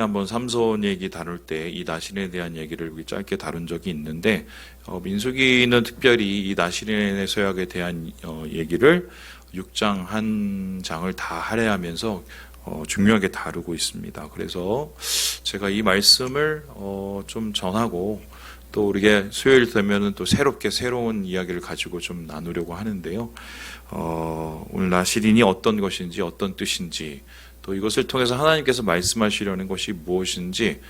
지난번에 한번 삼손 얘기 다룰 때 이 나실인에 대한 얘기를 짧게 다룬 적이 있는데, 민수기는 특별히 이 나실인의 서약에 대한 얘기를 6장 한 장을 다 할애하면서 중요하게 다루고 있습니다. 그래서 제가 이 말씀을 좀 전하고, 또 우리가 수요일 되면은 또 새로운 이야기를 가지고 좀 나누려고 하는데요. 오늘 나실인이 어떤 것인지, 어떤 뜻인지, 또 이것을 통해서 하나님께서 말씀하시려는 것이 무엇인지,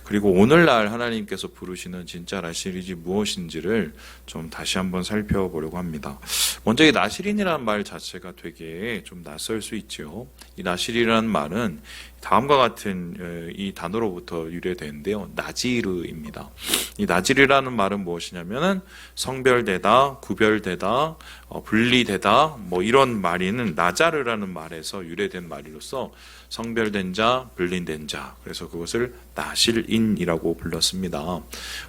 그리고 오늘날 하나님께서 부르시는 진짜 나실인이 무엇인지를 좀 다시 한번 살펴보려고 합니다. 먼저 이 나실인이라는 말 자체가 되게 좀 낯설 수 있죠. 이 나실이라는 말은 다음과 같은 이 단어로부터 유래되는데요. 나지르입니다. 이 나지르라는 말은 무엇이냐면은 성별되다, 구별되다, 분리되다, 뭐 이런 말이는 나자르라는 말에서 유래된 말로서 성별된 자, 분리된 자. 그래서 그것을 나실인이라고 불렀습니다.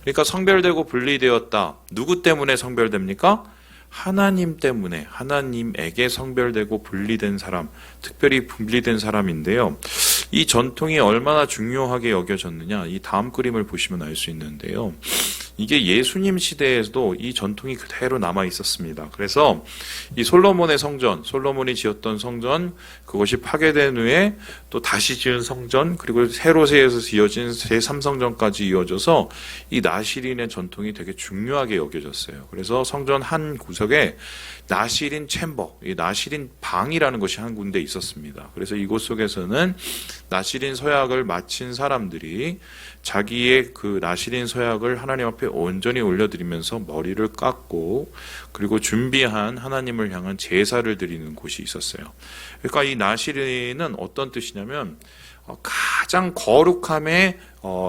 그러니까 성별되고 분리되었다. 누구 때문에 성별됩니까? 하나님 때문에, 하나님에게 성별되고 분리된 사람, 특별히 분리된 사람인데요. 이 전통이 얼마나 중요하게 여겨졌느냐, 이 다음 그림을 보시면 알 수 있는데요. 이게 예수님 시대에도 이 전통이 그대로 남아 있었습니다. 그래서 이 솔로몬의 성전, 솔로몬이 지었던 성전, 그것이 파괴된 후에 또 다시 지은 성전, 그리고 새로 세에서 지어진 제3성전까지 이어져서 이 나실인의 전통이 되게 중요하게 여겨졌어요. 그래서 성전 한 구석에 나실인 챔버, 이 나실인 방이라는 것이 한 군데 있었습니다. 그래서 이곳 속에서는 나실인 서약을 마친 사람들이 자기의 그 나실인 서약을 하나님 앞에 온전히 올려드리면서 머리를 깎고, 그리고 준비한 하나님을 향한 제사를 드리는 곳이 있었어요. 그러니까 이 나실인은 어떤 뜻이냐면 가장 거룩함의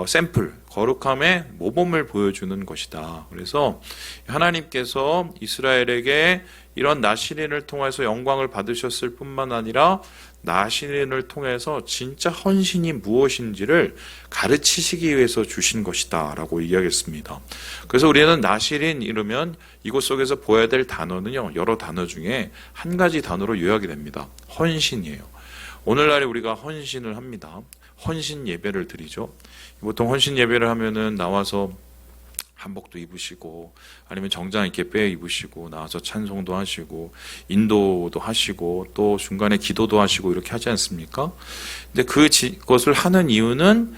샘플, 거룩함의 모범을 보여주는 것이다. 그래서 하나님께서 이스라엘에게 이런 나실인을 통해서 영광을 받으셨을 뿐만 아니라 나실인을 통해서 진짜 헌신이 무엇인지를 가르치시기 위해서 주신 것이다 라고 이야기했습니다. 그래서 우리는 나실인 이러면 이곳 속에서 보아야 될 단어는요, 여러 단어 중에 한 가지 단어로 요약이 됩니다. 헌신이에요. 오늘날에 우리가 헌신을 합니다. 헌신 예배를 드리죠. 보통 헌신 예배를 하면은 나와서 한복도 입으시고, 아니면 정장 이렇게 빼 입으시고, 나와서 찬송도 하시고, 인도도 하시고, 또 중간에 기도도 하시고, 이렇게 하지 않습니까? 근데 그것을 하는 이유는,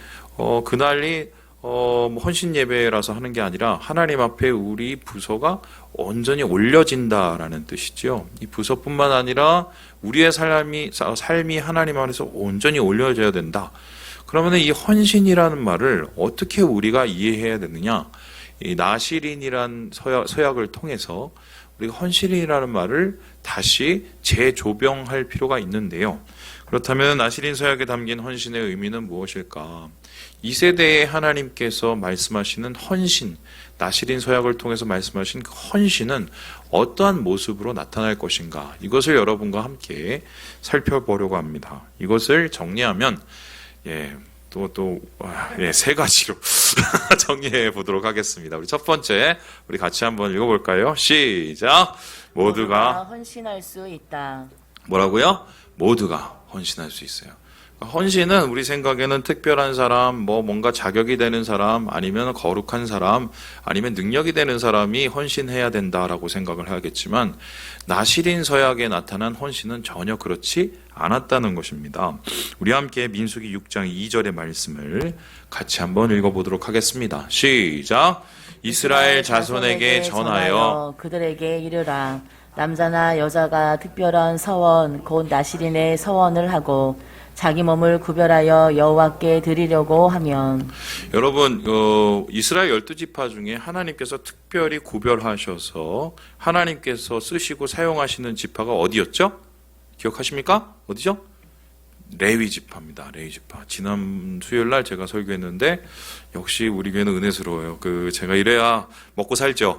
그날이, 헌신 예배라서 하는 게 아니라, 하나님 앞에 우리 부서가 온전히 올려진다라는 뜻이죠. 이 부서뿐만 아니라, 우리의 삶이 하나님 안에서 온전히 올려져야 된다. 그러면 이 헌신이라는 말을 어떻게 우리가 이해해야 되느냐? 이 나실인이란 서약을 통해서 우리가 헌신이라는 말을 다시 재조명할 필요가 있는데요. 그렇다면 나실인 서약에 담긴 헌신의 의미는 무엇일까? 이 세대에 하나님께서 말씀하시는 헌신, 나실인 서약을 통해서 말씀하신 그 헌신은 어떠한 모습으로 나타날 것인가? 이것을 여러분과 함께 살펴보려고 합니다. 이것을 정리하면 세 가지로 정리해 보도록 하겠습니다. 우리 첫 번째, 우리 같이 한번 읽어볼까요? 시작! 모두가 헌신할 수 있다. 뭐라고요? 모두가 헌신할 수 있어요. 헌신은 우리 생각에는 특별한 사람, 뭔가 자격이 되는 사람, 아니면 거룩한 사람, 아니면 능력이 되는 사람이 헌신해야 된다라고 생각을 하겠지만, 나실인 서약에 나타난 헌신은 전혀 그렇지 않았다는 것입니다. 우리 함께 민수기 6장 2절의 말씀을 같이 한번 읽어보도록 하겠습니다. 시작! 이스라엘 자손에게 전하여 그들에게 이르라. 남자나 여자가 특별한 서원, 곧 나실인의 서원을 하고 자기 몸을 구별하여 여호와께 드리려고 하면. 여러분, 이스라엘 12지파 중에 하나님께서 특별히 구별하셔서 하나님께서 쓰시고 사용하시는 지파가 어디였죠? 기억하십니까? 어디죠? 레위 지파입니다. 레위 지파. 지난 수요일 날 제가 설교했는데 역시 우리 교회는 은혜스러워요. 제가 이래야 먹고 살죠.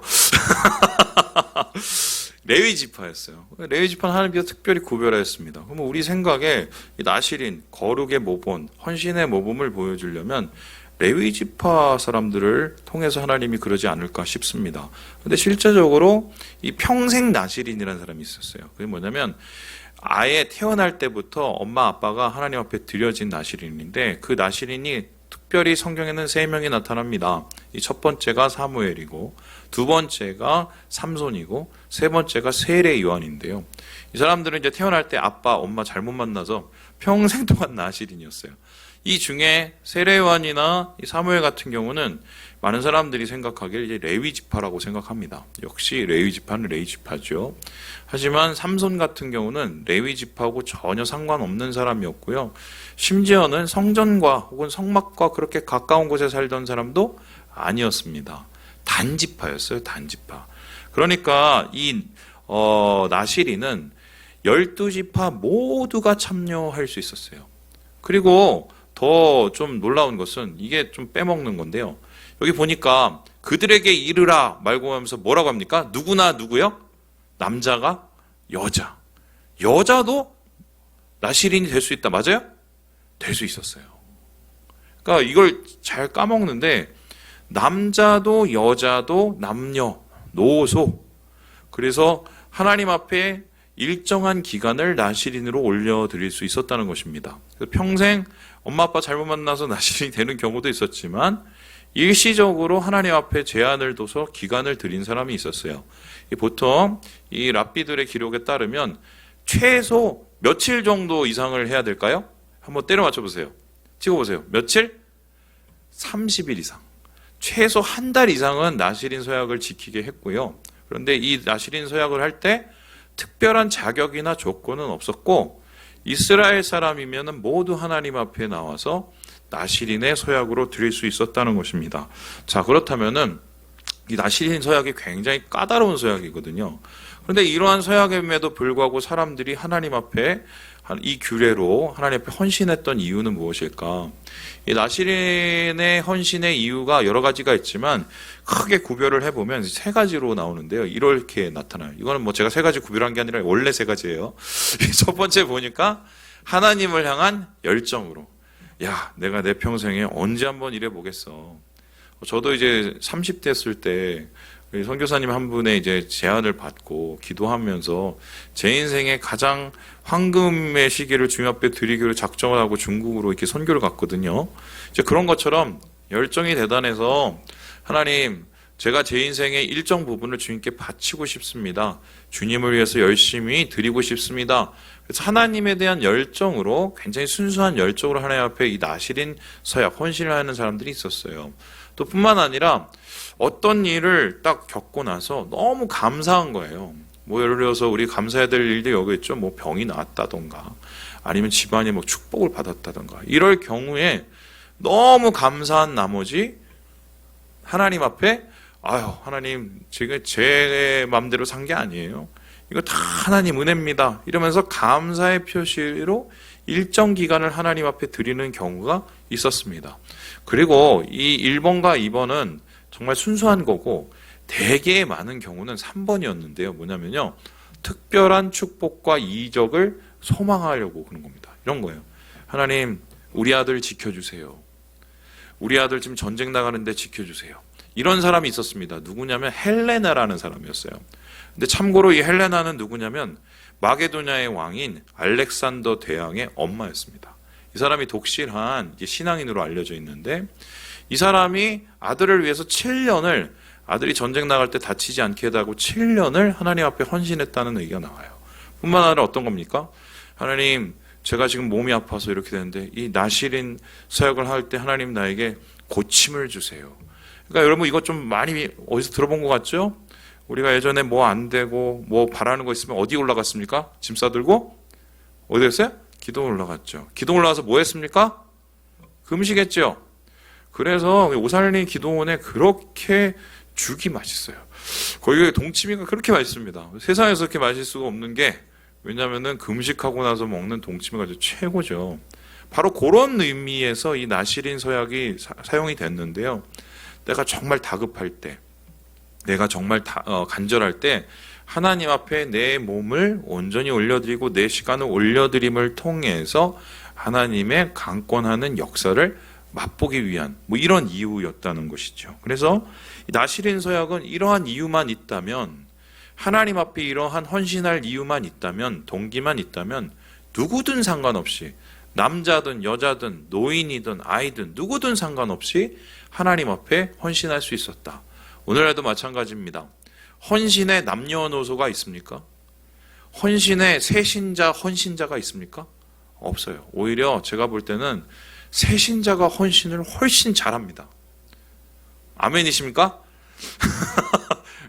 레위 지파였어요. 레위 지파는 하나님께서 특별히 구별하였습니다. 그러면 우리 생각에 나실인, 거룩의 모범, 헌신의 모범을 보여주려면 레위 지파 사람들을 통해서 하나님이 그러지 않을까 싶습니다. 그런데 실제적으로 이 평생 나실인이라는 사람이 있었어요. 그게 뭐냐면 아예 태어날 때부터 엄마 아빠가 하나님 앞에 드려진 나시린인데 그 나시린이 특별히 성경에는 3명이 나타납니다. 이 첫 번째가 사무엘이고 두 번째가 삼손이고 세 번째가 세례 요한인데요. 이 사람들은 이제 태어날 때 아빠, 엄마 잘못 만나서 평생 동안 나시린이었어요. 이 중에 세례 요한이나 이 사무엘 같은 경우는 많은 사람들이 생각하기에 이제 레위 지파라고 생각합니다. 역시 레위 지파는 레위 지파죠. 하지만 삼손 같은 경우는 레위 지파하고 전혀 상관없는 사람이었고요. 심지어는 성전과 혹은 성막과 그렇게 가까운 곳에 살던 사람도 아니었습니다. 단지파였어요. 단지파. 그러니까 이 나시린은 12지파 모두가 참여할 수 있었어요. 그리고 더 좀 놀라운 것은 이게 좀 빼먹는 건데요. 여기 보니까 그들에게 이르라 말고 하면서 뭐라고 합니까? 누구나 누구요? 남자가 여자. 여자도 나시린이 될 수 있다. 맞아요? 될 수 있었어요. 그러니까 이걸 잘 까먹는데 남자도 여자도 남녀, 노소. 그래서 하나님 앞에 일정한 기간을 나시린으로 올려드릴 수 있었다는 것입니다. 평생 엄마 아빠 잘못 만나서 나시린이 되는 경우도 있었지만 일시적으로 하나님 앞에 제한을 둬서 기간을 드린 사람이 있었어요. 보통 이 랍비들의 기록에 따르면 최소 며칠 정도 이상을 해야 될까요? 한번 때려 맞춰보세요. 찍어보세요. 며칠? 30일 이상. 최소 한 달 이상은 나시린 서약을 지키게 했고요. 그런데 이 나시린 서약을 할 때 특별한 자격이나 조건은 없었고 이스라엘 사람이면 모두 하나님 앞에 나와서 나시린의 서약으로 드릴 수 있었다는 것입니다. 자, 그렇다면은 이 나시린 서약이 굉장히 까다로운 서약이거든요. 그런데 이러한 서약임에도 불구하고 사람들이 하나님 앞에 이 규례로 하나님 앞에 헌신했던 이유는 무엇일까? 이 나시린의 헌신의 이유가 여러 가지가 있지만 크게 구별을 해보면 3가지로 나오는데요. 이렇게 나타나요. 이거는 뭐 제가 3가지 구별한 게 아니라 원래 3가지예요. 첫 번째 보니까 하나님을 향한 열정으로. 야, 내가 내 평생에 언제 한번 이래 보겠어. 저도 이제 30대 했을 때 선교사님 한 분의 이제 제안을 받고 기도하면서 제 인생의 가장 황금의 시기를 주님 앞에 드리기로 작정을 하고 중국으로 이렇게 선교를 갔거든요. 이제 그런 것처럼 열정이 대단해서 하나님, 제가 제 인생의 일정 부분을 주님께 바치고 싶습니다. 주님을 위해서 열심히 드리고 싶습니다. 그래서 하나님에 대한 열정으로 굉장히 순수한 열정으로 하나님 앞에 이 나시린 서약 헌신을 하는 사람들이 있었어요. 또 뿐만 아니라 어떤 일을 딱 겪고 나서 너무 감사한 거예요. 뭐 예를 들어서 우리 감사해야 될 일도 여기 있죠. 뭐 병이 나았다던가 아니면 집안이 뭐 축복을 받았다던가 이럴 경우에 너무 감사한 나머지 하나님 앞에 아유 하나님 지금 제 마음대로 산 게 아니에요. 이거 다 하나님 은혜입니다. 이러면서 감사의 표시로 일정 기간을 하나님 앞에 드리는 경우가 있었습니다. 그리고 이 1번과 2번은 정말 순수한 거고 대개 많은 경우는 3번이었는데요. 뭐냐면요. 특별한 축복과 이적을 소망하려고 그런 겁니다. 이런 거예요. 하나님 우리 아들 지켜주세요. 우리 아들 지금 전쟁 나가는데 지켜주세요. 이런 사람이 있었습니다. 누구냐면 헬레나라는 사람이었어요. 근데 참고로 이 헬레나는 누구냐면 마게도냐의 왕인 알렉산더 대왕의 엄마였습니다. 이 사람이 독실한 신앙인으로 알려져 있는데 이 사람이 아들을 위해서 7년을 아들이 전쟁 나갈 때 다치지 않게 해달라고 7년을 하나님 앞에 헌신했다는 얘기가 나와요. 뿐만 아니라 어떤 겁니까? 하나님 제가 지금 몸이 아파서 이렇게 되는데 이 나시린 서약을 할 때 하나님 나에게 고침을 주세요. 그러니까 여러분 이거 좀 많이 어디서 들어본 것 같죠? 우리가 예전에 뭐 안 되고 뭐 바라는 거 있으면 어디 올라갔습니까? 짐 싸들고? 어디 갔어요? 기도원 올라갔죠. 기도원 올라가서 뭐 했습니까? 금식했죠. 그래서 오살리 기도원에 그렇게 죽이 맛있어요. 거기 동치미가 그렇게 맛있습니다. 세상에서 그렇게 맛있을 수가 없는 게 왜냐하면 금식하고 나서 먹는 동치미가 최고죠. 바로 그런 의미에서 이 나시린 서약이 사용이 됐는데요. 내가 정말 다급할 때 내가 정말 간절할 때 하나님 앞에 내 몸을 온전히 올려드리고 내 시간을 올려드림을 통해서 하나님의 강권하는 역사를 맛보기 위한 뭐 이런 이유였다는 것이죠. 그래서 나시린 서약은 이러한 이유만 있다면 하나님 앞에 이러한 헌신할 이유만 있다면, 동기만 있다면 누구든 상관없이, 남자든 여자든 노인이든 아이든 누구든 상관없이 하나님 앞에 헌신할 수 있었다. 오늘날도 마찬가지입니다. 헌신에 남녀노소가 있습니까? 헌신에 새신자, 헌신자가 있습니까? 없어요. 오히려 제가 볼 때는 새신자가 헌신을 훨씬 잘합니다. 아멘이십니까?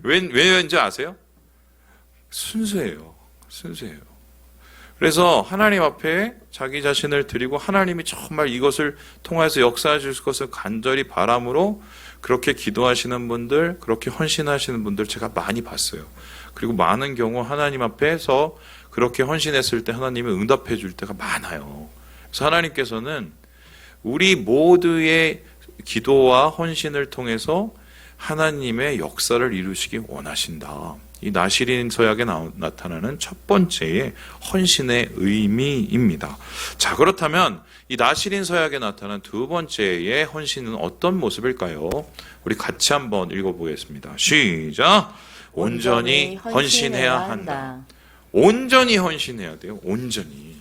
왠지 아세요? 순수해요. 순수해요. 그래서 하나님 앞에 자기 자신을 드리고 하나님이 정말 이것을 통해서 역사해 주실 것을 간절히 바람으로 그렇게 기도하시는 분들, 그렇게 헌신하시는 분들 제가 많이 봤어요. 그리고 많은 경우 하나님 앞에서 그렇게 헌신했을 때 하나님이 응답해 줄 때가 많아요. 그래서 하나님께서는 우리 모두의 기도와 헌신을 통해서 하나님의 역사를 이루시기 원하신다. 이 나시린 서약에 나타나는 첫 번째의 헌신의 의미입니다. 자, 그렇다면 이 나시린 서약에 나타난 두 번째의 헌신은 어떤 모습일까요? 우리 같이 한번 읽어보겠습니다. 시작! 온전히 헌신해야 한다. 온전히 헌신해야 돼요. 온전히.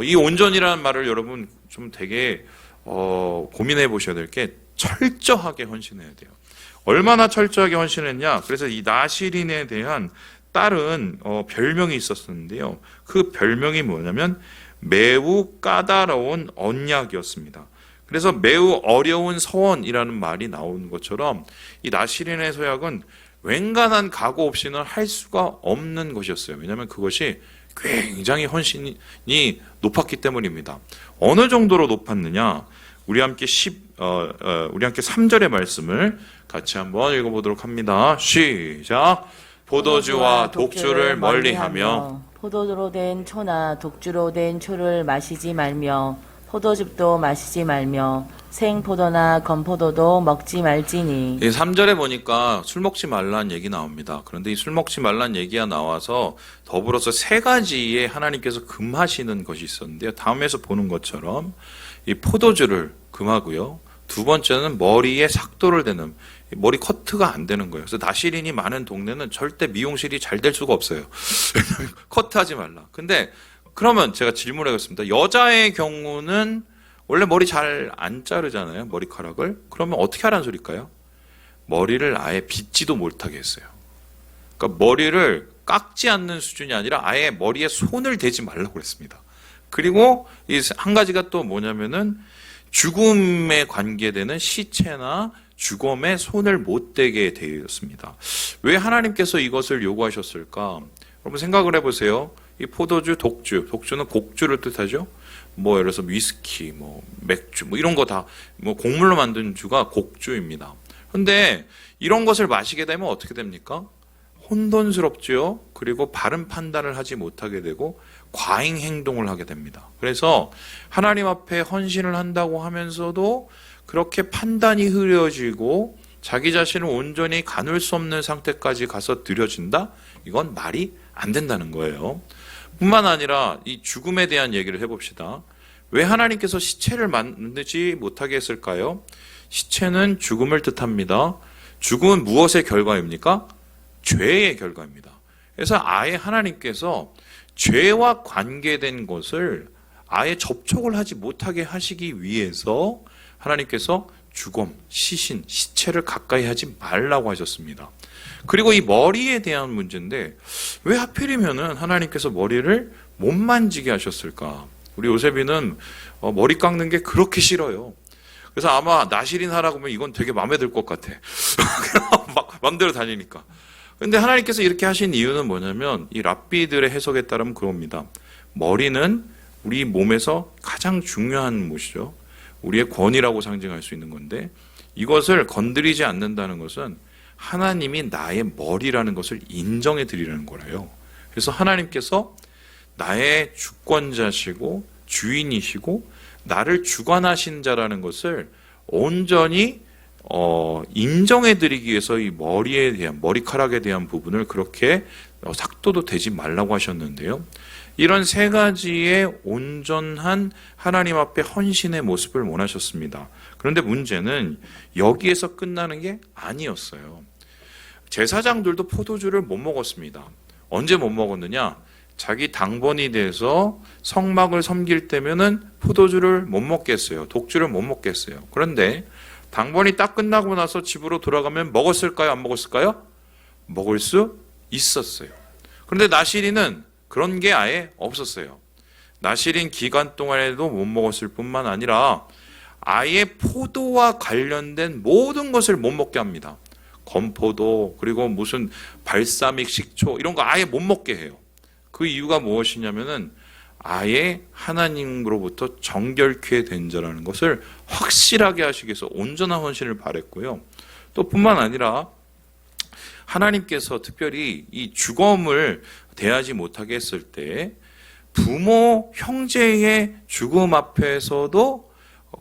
이 온전이라는 말을 여러분 좀 되게 고민해 보셔야 될 게 철저하게 헌신해야 돼요. 얼마나 철저하게 헌신했냐? 그래서 이 나시린에 대한 다른 별명이 있었는데요. 그 별명이 뭐냐면 매우 까다로운 언약이었습니다. 그래서 매우 어려운 서원이라는 말이 나오는 것처럼 이 나시린의 서약은 웬간한 각오 없이는 할 수가 없는 것이었어요. 왜냐하면 그것이 굉장히 헌신이 높았기 때문입니다. 어느 정도로 높았느냐? 우리 함께 3절의 말씀을 같이 한번 읽어보도록 합니다. 시작! 포도주와 독주를 멀리하며 포도주로 된 초나 독주로 된 초를 마시지 말며 포도즙도 마시지 말며 생포도나 건포도도 먹지 말지니. 3절에 보니까 술 먹지 말라는 얘기 나옵니다. 그런데 이 술 먹지 말라는 얘기가 나와서 더불어서 세 가지의 하나님께서 금하시는 것이 있었는데요. 다음에서 보는 것처럼 이 포도주를 금하고요. 두 번째는 머리에 삭도를 대는, 머리 커트가 안 되는 거예요. 그래서 나시린이 많은 동네는 절대 미용실이 잘 될 수가 없어요. 커트하지 말라. 근데 그러면 제가 질문하겠습니다. 여자의 경우는 원래 머리 잘 안 자르잖아요. 머리카락을. 그러면 어떻게 하라는 소릴까요? 머리를 아예 빗지도 못하게 했어요. 그러니까 머리를 깎지 않는 수준이 아니라 아예 머리에 손을 대지 말라고 그랬습니다. 그리고 이 한 가지가 또 뭐냐면은 죽음에 관계되는 시체나 죽음에 손을 못 대게 되었습니다. 왜 하나님께서 이것을 요구하셨을까? 여러분 생각을 해보세요. 이 포도주, 독주는 곡주를 뜻하죠. 뭐 예를 들어서 위스키, 뭐 맥주, 뭐 이런 거 다 뭐 곡물로 만든 주가 곡주입니다. 그런데 이런 것을 마시게 되면 어떻게 됩니까? 혼돈스럽죠. 그리고 바른 판단을 하지 못하게 되고 과잉 행동을 하게 됩니다. 그래서 하나님 앞에 헌신을 한다고 하면서도 그렇게 판단이 흐려지고 자기 자신을 온전히 가눌 수 없는 상태까지 가서 드려진다? 이건 말이 안 된다는 거예요. 뿐만 아니라 이 죽음에 대한 얘기를 해봅시다. 왜 하나님께서 시체를 만들지 못하게 했을까요? 시체는 죽음을 뜻합니다. 죽음은 무엇의 결과입니까? 죄의 결과입니다. 그래서 아예 하나님께서 죄와 관계된 것을 아예 접촉을 하지 못하게 하시기 위해서 하나님께서 죽음, 시신, 시체를 가까이 하지 말라고 하셨습니다. 그리고 이 머리에 대한 문제인데 왜 하필이면은 하나님께서 머리를 못 만지게 하셨을까? 우리 요셉이는 머리 깎는 게 그렇게 싫어요. 그래서 아마 나시린 하라고 하면 이건 되게 마음에 들 것 같아. 막 마음대로 다니니까. 근데 하나님께서 이렇게 하신 이유는 뭐냐면 이 랍비들의 해석에 따르면 그겁니다. 머리는 우리 몸에서 가장 중요한 곳이죠. 우리의 권위라고 상징할 수 있는 건데 이것을 건드리지 않는다는 것은 하나님이 나의 머리라는 것을 인정해 드리라는 거래요. 그래서 하나님께서 나의 주권자시고 주인이시고 나를 주관하신 자라는 것을 온전히 인정해 드리기 위해서 이 머리에 대한, 머리카락에 대한 부분을 그렇게 삭도도 대지 말라고 하셨는데요. 이런 세 가지의 온전한 하나님 앞에 헌신의 모습을 원하셨습니다. 그런데 문제는 여기에서 끝나는 게 아니었어요. 제사장들도 포도주를 못 먹었습니다. 언제 못 먹었느냐? 자기 당번이 돼서 성막을 섬길 때면은 포도주를 못 먹겠어요. 독주를 못 먹겠어요. 그런데 당번이 딱 끝나고 나서 집으로 돌아가면 먹었을까요? 안 먹었을까요? 먹을 수 있었어요. 그런데 나시린은 그런 게 아예 없었어요. 나시린 기간 동안에도 못 먹었을 뿐만 아니라 아예 포도와 관련된 모든 것을 못 먹게 합니다. 건포도, 그리고 무슨 발사믹 식초 이런 거 아예 못 먹게 해요. 그 이유가 무엇이냐면은 아예 하나님으로부터 정결케 된 자라는 것을 확실하게 하시기 위해서 온전한 헌신을 바랬고요. 또 뿐만 아니라 하나님께서 특별히 이 죽음을 대하지 못하게 했을 때 부모, 형제의 죽음 앞에서도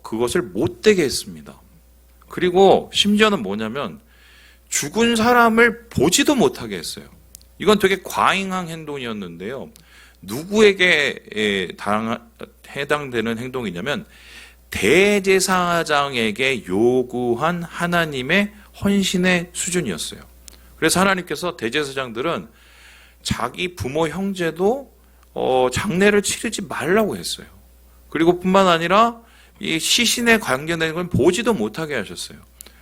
그것을 못되게 했습니다. 그리고 심지어는 뭐냐면 죽은 사람을 보지도 못하게 했어요. 이건 되게 과잉한 행동이었는데요. 누구에게 해당되는 행동이냐면 대제사장에게 요구한 하나님의 헌신의 수준이었어요. 그래서 하나님께서 대제사장들은 자기 부모 형제도 장례를 치르지 말라고 했어요. 그리고 뿐만 아니라 이 시신에 관계된 건 보지도 못하게 하셨어요.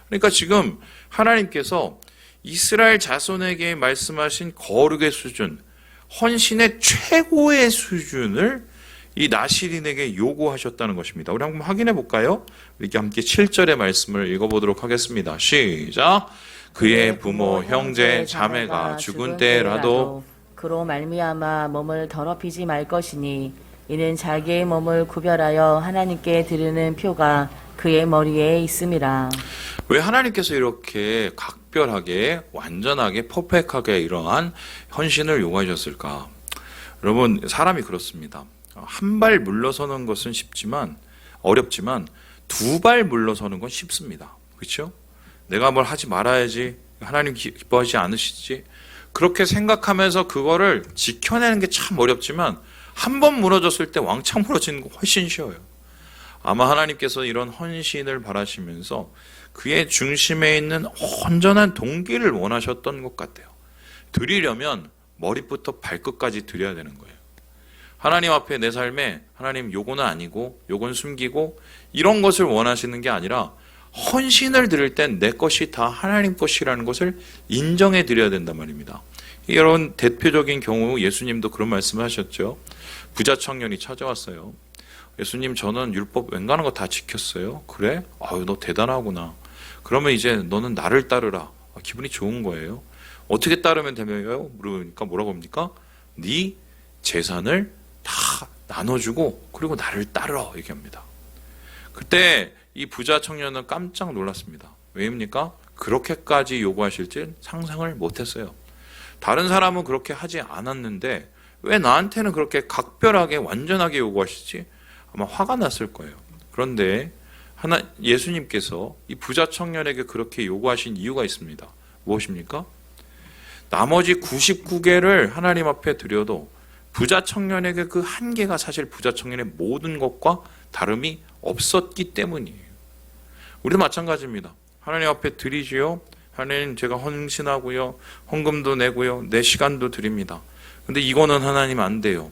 그러니까 지금 하나님께서 이스라엘 자손에게 말씀하신 거룩의 수준, 헌신의 최고의 수준을 이 나시린에게 요구하셨다는 것입니다. 우리 한번 확인해 볼까요? 이렇게 함께 7절의 말씀을 읽어보도록 하겠습니다. 시작! 그의 부모, 형제, 자매가 죽은 때라도 그로 말미암아 몸을 더럽히지 말 것이니 이는 자기의 몸을 구별하여 하나님께 드리는 표가 그의 머리에 있음이라. 왜 하나님께서 이렇게 각별하게 완전하게 퍼펙하게 이러한 헌신을 요구하셨을까? 여러분, 사람이 그렇습니다. 한 발 물러서는 것은 쉽지만 어렵지만 두 발 물러서는 건 쉽습니다. 그렇죠? 내가 뭘 하지 말아야지, 하나님 기뻐하지 않으시지, 그렇게 생각하면서 그거를 지켜내는 게 참 어렵지만 한 번 무너졌을 때 왕창 무너지는 거 훨씬 쉬워요. 아마 하나님께서 이런 헌신을 바라시면서 그의 중심에 있는 온전한 동기를 원하셨던 것 같아요. 드리려면 머리부터 발끝까지 드려야 되는 거예요. 하나님 앞에 내 삶에 하나님 요거는 아니고 요건 숨기고 이런 것을 원하시는 게 아니라 헌신을 드릴 땐 내 것이 다 하나님 것이라는 것을 인정해 드려야 된단 말입니다. 이런 대표적인 경우 예수님도 그런 말씀을 하셨죠. 부자 청년이 찾아왔어요. 예수님, 저는 율법 웬간한 거 다 지켰어요. 그래? 아유, 너 대단하구나. 그러면 이제 너는 나를 따르라. 기분이 좋은 거예요. 어떻게 따르면 되나요? 물으니까 뭐라고 합니까? 네 재산을 다 나눠주고 그리고 나를 따르라 얘기합니다. 그때 이 부자 청년은 깜짝 놀랐습니다. 왜입니까? 그렇게까지 요구하실 줄 상상을 못했어요. 다른 사람은 그렇게 하지 않았는데 왜 나한테는 그렇게 각별하게 완전하게 요구하시지? 아마 화가 났을 거예요. 그런데 예수님께서 이 부자 청년에게 그렇게 요구하신 이유가 있습니다. 무엇입니까? 나머지 99개를 하나님 앞에 드려도 부자 청년에게 그 한 개가 사실 부자 청년의 모든 것과 다름이 없었기 때문이에요. 우리도 마찬가지입니다. 하나님 앞에 드리지요. 하나님, 제가 헌신하고요, 헌금도 내고요, 내 시간도 드립니다. 근데 이거는 하나님 안 돼요.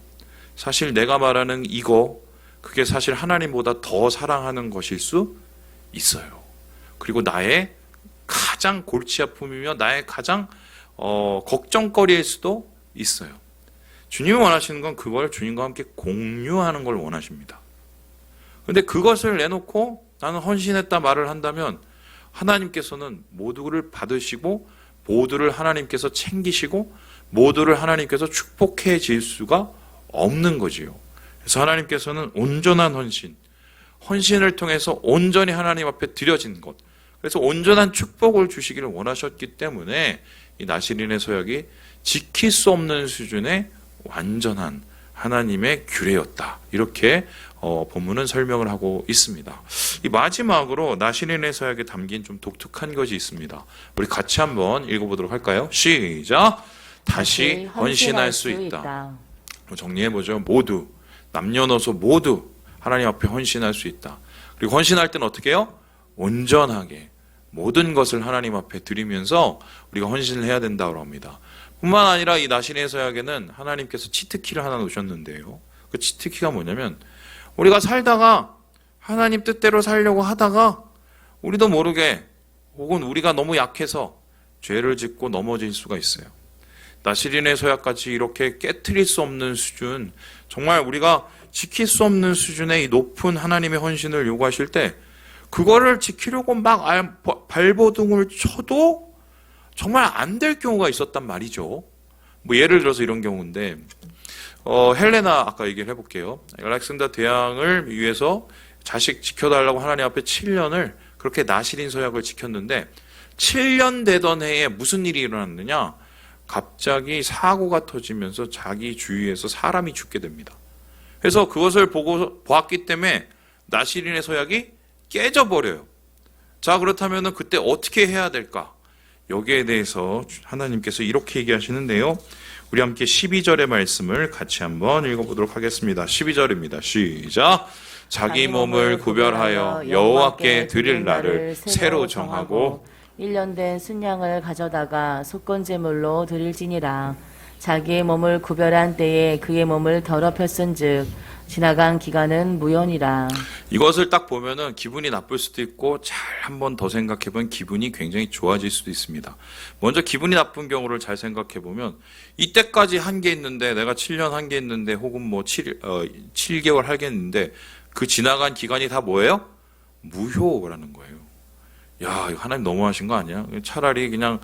사실 내가 말하는 이거, 그게 사실 하나님보다 더 사랑하는 것일 수 있어요. 그리고 나의 가장 골치 아픔이며 나의 가장 걱정거리일 수도 있어요. 주님이 원하시는 건 그걸 주님과 함께 공유하는 걸 원하십니다. 그런데 그것을 내놓고 나는 헌신했다 말을 한다면 하나님께서는 모두를 받으시고 모두를 하나님께서 챙기시고 모두를 하나님께서 축복해 질 수가 없는 거지요. 그래서 하나님께서는 온전한 헌신을 통해서 온전히 하나님 앞에 드려진 것, 그래서 온전한 축복을 주시기를 원하셨기 때문에 이 나시린의 서약이 지킬 수 없는 수준의 완전한 하나님의 규례였다. 이렇게 본문은 설명을 하고 있습니다. 이 마지막으로 나시린의 서약에 담긴 좀 독특한 것이 있습니다. 우리 같이 한번 읽어보도록 할까요? 시작! 다시 헌신할 수 있다. 정리해보죠. 모두, 남녀노소 모두 하나님 앞에 헌신할 수 있다. 그리고 헌신할 때는 어떻게 해요? 온전하게, 모든 것을 하나님 앞에 드리면서 우리가 헌신을 해야 된다고 합니다. 뿐만 아니라 이 나신의 서약에는 하나님께서 치트키를 하나 놓으셨는데요. 그 치트키가 뭐냐면 우리가 살다가 하나님 뜻대로 살려고 하다가 우리도 모르게 혹은 우리가 너무 약해서 죄를 짓고 넘어질 수가 있어요. 나시린의 서약같이 이렇게 깨트릴 수 없는 수준, 정말 우리가 지킬 수 없는 수준의 이 높은 하나님의 헌신을 요구하실 때 그거를 지키려고 막 발버둥을 쳐도 정말 안 될 경우가 있었단 말이죠. 뭐 예를 들어서 이런 경우인데 헬레나 아까 얘기를 해볼게요. 알렉산더 대왕을 위해서 자식 지켜달라고 하나님 앞에 7년을 그렇게 나시린 서약을 지켰는데 7년 되던 해에 무슨 일이 일어났느냐? 갑자기 사고가 터지면서 자기 주위에서 사람이 죽게 됩니다. 그래서 그것을 보았기 때문에 나시린의 서약이 깨져버려요. 자, 그렇다면 그때 어떻게 해야 될까? 여기에 대해서 하나님께서 이렇게 얘기하시는데요. 우리 함께 12절의 말씀을 같이 한번 읽어보도록 하겠습니다. 12절입니다. 시작! 자기 몸을 구별하여 여호와께 드릴 날을 새로 정하고 1년 된 순양을 가져다가 속건제물로 드릴지니라. 자기의 몸을 구별한 때에 그의 몸을 더럽혔은즉 지나간 기간은 무효니라. 이것을 딱 보면은 기분이 나쁠 수도 있고 잘 한번 더 생각해보면 기분이 굉장히 좋아질 수도 있습니다. 먼저 기분이 나쁜 경우를 잘 생각해보면 이때까지 한 게 있는데 내가 7년 한 게 있는데 혹은 뭐 7개월 하겠는데 그 지나간 기간이 다 뭐예요? 무효라는 거예요. 야, 이거 하나님 너무하신 거 아니야? 차라리 그냥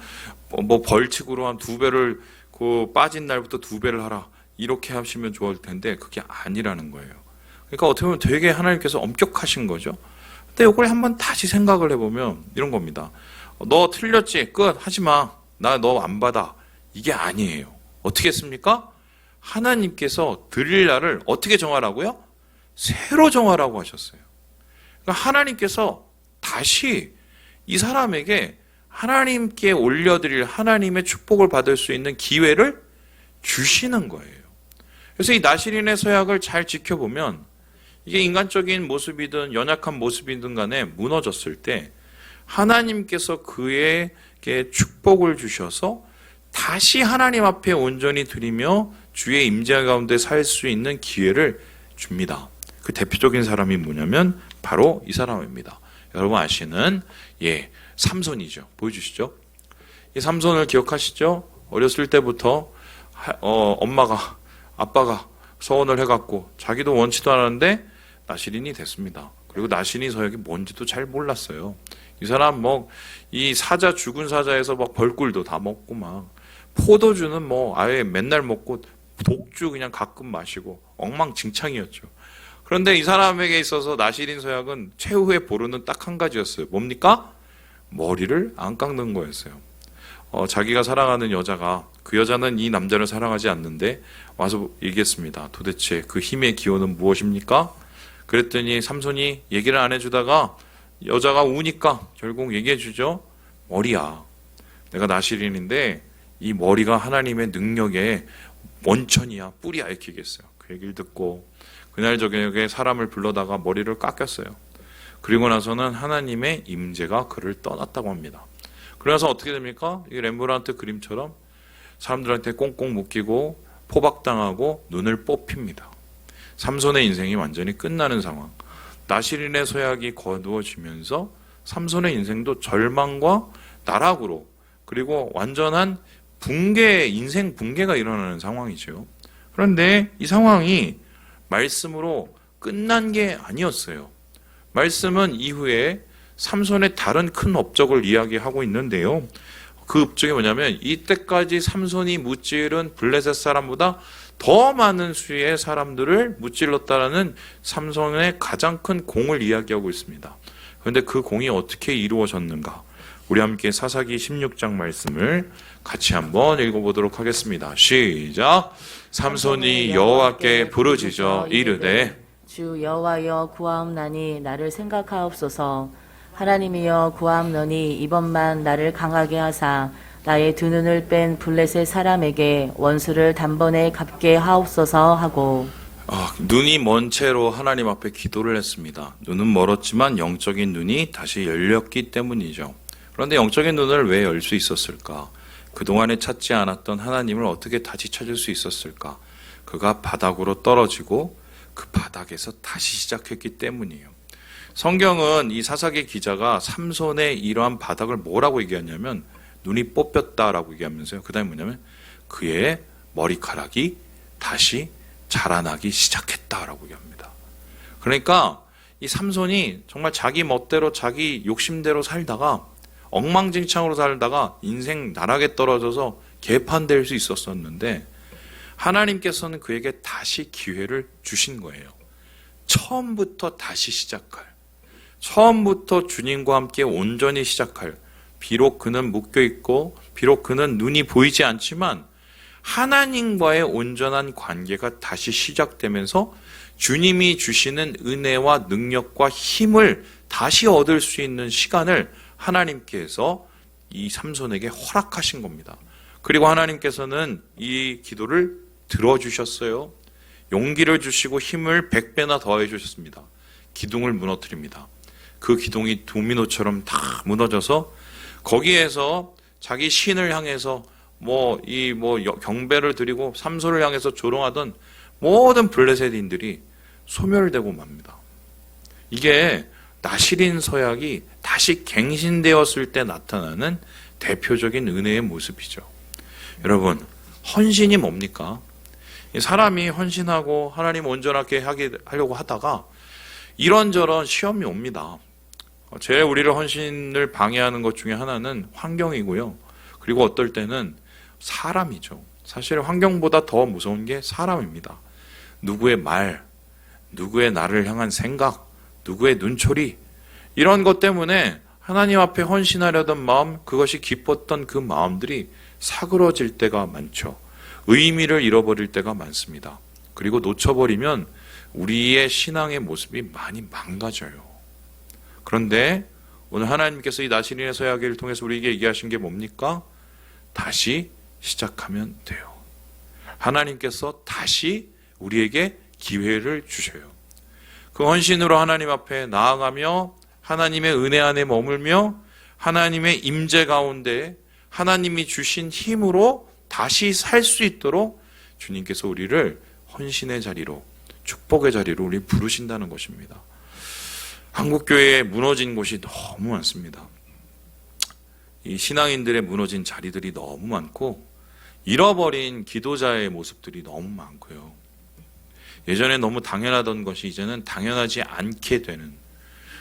뭐 벌칙으로 한 2배를 그 빠진 날부터 2배를 하라. 이렇게 하시면 좋을 텐데 그게 아니라는 거예요. 그러니까 어떻게 보면 되게 하나님께서 엄격하신 거죠. 근데 이걸 한번 다시 생각을 해보면 이런 겁니다. 너 틀렸지? 끝. 하지 마. 나 너 안 받아. 이게 아니에요. 어떻게 했습니까? 하나님께서 드릴 날을 어떻게 정하라고요? 새로 정하라고 하셨어요. 그러니까 하나님께서 다시 이 사람에게 하나님께 올려드릴 하나님의 축복을 받을 수 있는 기회를 주시는 거예요. 그래서 이 나시린의 서약을 잘 지켜보면 이게 인간적인 모습이든 연약한 모습이든 간에 무너졌을 때 하나님께서 그에게 축복을 주셔서 다시 하나님 앞에 온전히 드리며 주의 임재 가운데 살 수 있는 기회를 줍니다. 그 대표적인 사람이 뭐냐면 바로 이 사람입니다. 여러분 아시는 삼손이죠. 보여주시죠. 이 삼손을 기억하시죠? 어렸을 때부터 아빠가 서원을 해갖고 자기도 원치도 않았는데 나시린이 됐습니다. 그리고 나시린 서약이 뭔지도 잘 몰랐어요. 이 사람 이 사자 죽은 사자에서 막 벌꿀도 다 먹고 막 포도주는 아예 맨날 먹고 독주 그냥 가끔 마시고 엉망진창이었죠. 그런데 이 사람에게 있어서 나시린 서약은 최후의 보루는 딱 한 가지였어요. 뭡니까? 머리를 안 깎는 거였어요. 자기가 사랑하는 여자가 그 여자는 이 남자를 사랑하지 않는데 와서 얘기했습니다. 도대체 그 힘의 기원은 무엇입니까? 그랬더니 삼손이 얘기를 안 해주다가 여자가 우니까 결국 얘기해 주죠. 머리야. 내가 나시린인데 이 머리가 하나님의 능력의 원천이야, 뿌리야 이렇게 얘기했어요. 그 얘기를 듣고 그날 저녁에 사람을 불러다가 머리를 깎였어요. 그리고 나서는 하나님의 임재가 그를 떠났다고 합니다. 그래서 어떻게 됩니까? 이 렘브란트 그림처럼 사람들한테 꽁꽁 묶이고 포박당하고 눈을 뽑힙니다. 삼손의 인생이 완전히 끝나는 상황. 나시린의 서약이 거두어지면서 삼손의 인생도 절망과 나락으로 그리고 완전한 인생 붕괴가 일어나는 상황이죠. 그런데 이 상황이 말씀으로 끝난 게 아니었어요. 말씀은 이후에 삼손의 다른 큰 업적을 이야기하고 있는데요. 그 업적이 뭐냐면 이때까지 삼손이 무찌른 블레셋 사람보다 더 많은 수의 사람들을 무찔렀다라는 삼손의 가장 큰 공을 이야기하고 있습니다. 그런데 그 공이 어떻게 이루어졌는가? 우리 함께 사사기 16장 말씀을 같이 한번 읽어보도록 하겠습니다. 시작! 삼손이 여호와께 부르짖어 이르되 주 여호와여 구하옵나니 나를 생각하옵소서. 하나님이여 구하옵노니 이번만 나를 강하게 하사 나의 두 눈을 뺀 블레셋 사람에게 원수를 단번에 갚게 하옵소서 하고 눈이 먼 채로 하나님 앞에 기도를 했습니다. 눈은 멀었지만 영적인 눈이 다시 열렸기 때문이죠. 그런데 영적인 눈을 왜 열 수 있었을까? 그동안에 찾지 않았던 하나님을 어떻게 다시 찾을 수 있었을까? 그가 바닥으로 떨어지고 그 바닥에서 다시 시작했기 때문이에요. 성경은 이 사사기 기자가 삼손의 이러한 바닥을 뭐라고 얘기하냐면 눈이 뽑혔다라고 얘기하면서요. 그 다음에 뭐냐면 그의 머리카락이 다시 자라나기 시작했다라고 얘기합니다. 그러니까 이 삼손이 정말 자기 멋대로 자기 욕심대로 살다가 엉망진창으로 살다가 인생 나락에 떨어져서 개판될 수 있었었는데 하나님께서는 그에게 다시 기회를 주신 거예요. 처음부터 다시 시작할, 처음부터 주님과 함께 온전히 시작할, 비록 그는 묶여있고 비록 그는 눈이 보이지 않지만 하나님과의 온전한 관계가 다시 시작되면서 주님이 주시는 은혜와 능력과 힘을 다시 얻을 수 있는 시간을 하나님께서 이 삼손에게 허락하신 겁니다. 그리고 하나님께서는 이 기도를 들어주셨어요. 용기를 주시고 힘을 100배나 더해 주셨습니다. 기둥을 무너뜨립니다. 그 기둥이 도미노처럼 다 무너져서 거기에서 자기 신을 향해서 경배를 드리고 삼손을 향해서 조롱하던 모든 블레셋인들이 소멸되고 맙니다. 이게 나시린 서약이 다시 갱신되었을 때 나타나는 대표적인 은혜의 모습이죠. 여러분, 헌신이 뭡니까? 사람이 헌신하고 하나님 온전하게 하려고 하다가 이런저런 시험이 옵니다. 제일 우리를 헌신을 방해하는 것 중에 하나는 환경이고요. 그리고 어떨 때는 사람이죠. 사실 환경보다 더 무서운 게 사람입니다. 누구의 말, 누구의 나를 향한 생각, 누구의 눈초리, 이런 것 때문에 하나님 앞에 헌신하려던 마음, 그것이 기뻤던 그 마음들이 사그러질 때가 많죠. 의미를 잃어버릴 때가 많습니다. 그리고 놓쳐버리면 우리의 신앙의 모습이 많이 망가져요. 그런데 오늘 하나님께서 이 나시린의 서야기를 통해서 우리에게 얘기하신 게 뭡니까? 다시 시작하면 돼요. 하나님께서 다시 우리에게 기회를 주셔요. 그 헌신으로 하나님 앞에 나아가며 하나님의 은혜 안에 머물며 하나님의 임재 가운데 하나님이 주신 힘으로 다시 살 수 있도록 주님께서 우리를 헌신의 자리로, 축복의 자리로 우리 부르신다는 것입니다. 한국교회에 무너진 곳이 너무 많습니다. 이 신앙인들의 무너진 자리들이 너무 많고 잃어버린 기도자의 모습들이 너무 많고요. 예전에 너무 당연하던 것이 이제는 당연하지 않게 되는,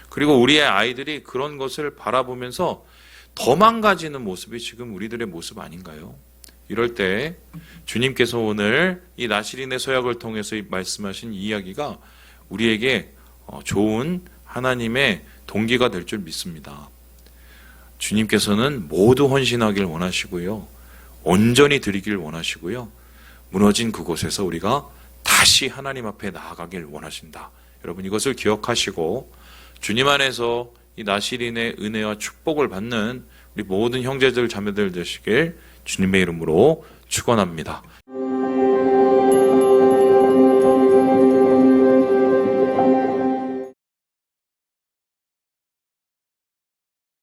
그리고 우리의 아이들이 그런 것을 바라보면서 더 망가지는 모습이 지금 우리들의 모습 아닌가요? 이럴 때 주님께서 오늘 이 나시린의 서약을 통해서 말씀하신 이야기가 우리에게 좋은 하나님의 동기가 될 줄 믿습니다. 주님께서는 모두 헌신하길 원하시고요. 온전히 드리길 원하시고요. 무너진 그곳에서 우리가 다시 하나님 앞에 나아가길 원하신다. 여러분, 이것을 기억하시고 주님 안에서 이 나시린의 은혜와 축복을 받는 우리 모든 형제들 자매들 되시길 주님의 이름으로 축원합니다.